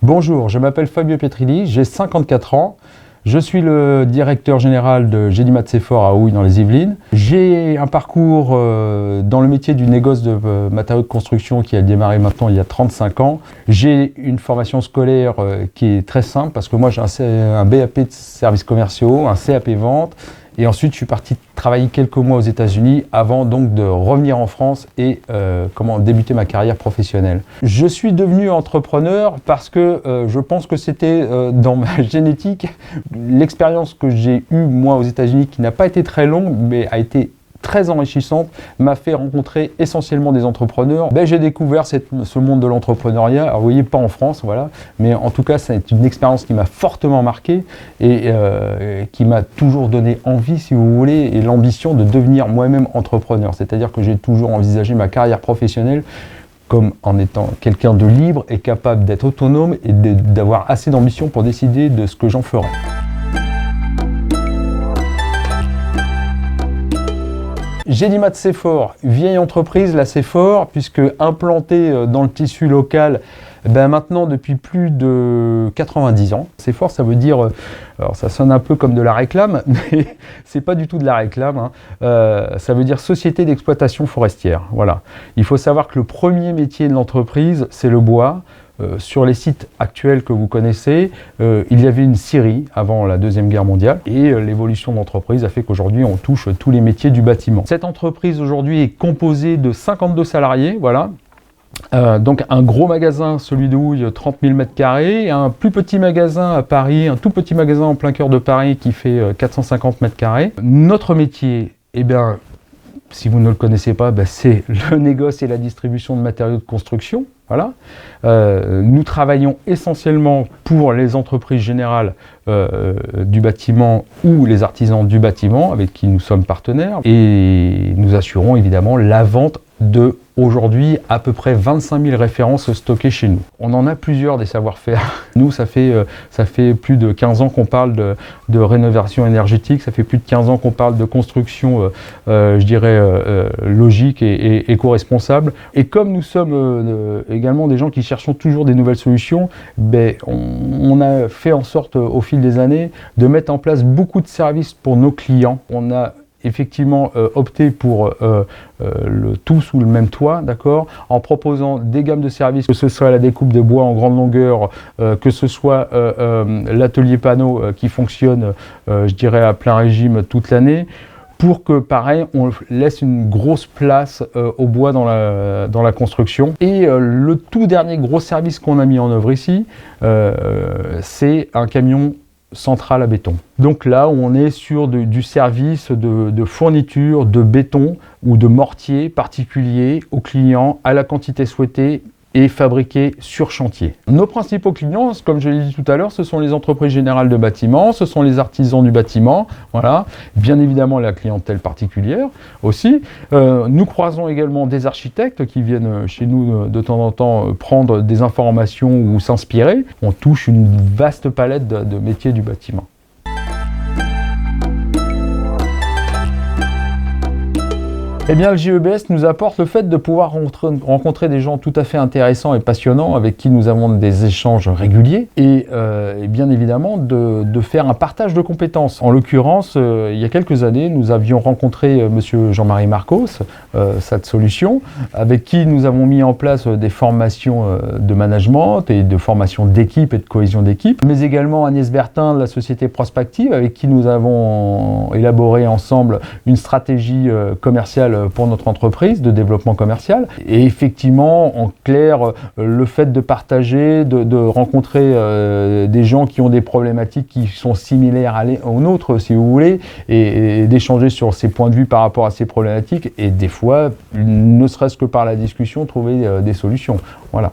Bonjour, je m'appelle Fabio Petrilli, j'ai 54 ans. Je suis le directeur général de Gédimat Sefor à Houille dans les Yvelines. J'ai un parcours dans le métier du négoce de matériaux de construction qui a démarré maintenant il y a 35 ans. J'ai une formation scolaire qui est très simple parce que moi j'ai un BAP de services commerciaux, un CAP vente. Et ensuite, je suis parti travailler quelques mois aux États-Unis avant donc de revenir en France et débuter ma carrière professionnelle. Je suis devenu entrepreneur parce que je pense que c'était dans ma génétique. L'expérience que j'ai eue moi aux États-Unis, qui n'a pas été très longue, mais a été très enrichissante, m'a fait rencontrer essentiellement des entrepreneurs. J'ai découvert ce monde de l'entrepreneuriat, alors vous voyez, pas en France, voilà, mais en tout cas, c'est une expérience qui m'a fortement marqué et qui m'a toujours donné envie, si vous voulez, et l'ambition de devenir moi-même entrepreneur. C'est-à-dire que j'ai toujours envisagé ma carrière professionnelle comme en étant quelqu'un de libre et capable d'être autonome et d'avoir assez d'ambition pour décider de ce que j'en ferai. Gédimat Sefor, vieille entreprise, la Sefor, puisque implantée dans le tissu local maintenant depuis plus de 90 ans. Sefor, ça veut dire, alors ça sonne un peu comme de la réclame, mais c'est pas du tout de la réclame, ça veut dire Société d'exploitation forestière. Voilà. Il faut savoir que le premier métier de l'entreprise, c'est le bois. Sur les sites actuels que vous connaissez, il y avait une scierie avant la Deuxième Guerre mondiale et l'évolution de l'entreprise a fait qu'aujourd'hui on touche tous les métiers du bâtiment. Cette entreprise aujourd'hui est composée de 52 salariés, voilà. Donc un gros magasin, celui de Houille, 30 000 m², un plus petit magasin à Paris, un tout petit magasin en plein cœur de Paris qui fait 450 m². Notre métier, si vous ne le connaissez pas, c'est le négoce et la distribution de matériaux de construction. Voilà. Nous travaillons essentiellement pour les entreprises générales du bâtiment ou les artisans du bâtiment avec qui nous sommes partenaires et nous assurons évidemment la vente de aujourd'hui à peu près 25 000 références stockées chez nous. On en a plusieurs des savoir-faire. Nous, ça fait plus de 15 ans qu'on parle de rénovation énergétique, ça fait plus de 15 ans qu'on parle de construction, je dirais, logique et éco-responsable. Et comme nous sommes également des gens qui cherchons toujours des nouvelles solutions, on a fait en sorte au fil des années de mettre en place beaucoup de services pour nos clients. On a effectivement opté pour le tout sous le même toit, d'accord, en proposant des gammes de services, que ce soit la découpe de bois en grande longueur, que ce soit l'atelier panneau qui fonctionne, je dirais, à plein régime toute l'année, pour que, pareil, on laisse une grosse place au bois dans la construction. Et le tout dernier gros service qu'on a mis en œuvre ici, c'est un camion centrale à béton. Donc là où on est sur du service de fourniture de béton ou de mortier particulier aux clients à la quantité souhaitée et fabriqué sur chantier. Nos principaux clients, comme je l'ai dit tout à l'heure, ce sont les entreprises générales de bâtiment, ce sont les artisans du bâtiment, voilà, bien évidemment la clientèle particulière aussi. Nous croisons également des architectes qui viennent chez nous de temps en temps prendre des informations ou s'inspirer. On touche une vaste palette de métiers du bâtiment. Eh bien, le GEBS nous apporte le fait de pouvoir rencontrer des gens tout à fait intéressants et passionnants avec qui nous avons des échanges réguliers et bien évidemment de faire un partage de compétences. En l'occurrence, il y a quelques années, nous avions rencontré monsieur Jean-Marie Marcos, SAT Solutions, avec qui nous avons mis en place des formations de management et de formation d'équipe et de cohésion d'équipe, mais également Agnès Bertin de la société Prospective, avec qui nous avons élaboré ensemble une stratégie commerciale pour notre entreprise de développement commercial. Et effectivement, en clair, le fait de partager, de rencontrer des gens qui ont des problématiques qui sont similaires aux nôtres, si vous voulez, et d'échanger sur ces points de vue par rapport à ces problématiques, et des fois, ne serait-ce que par la discussion, trouver des solutions. Voilà.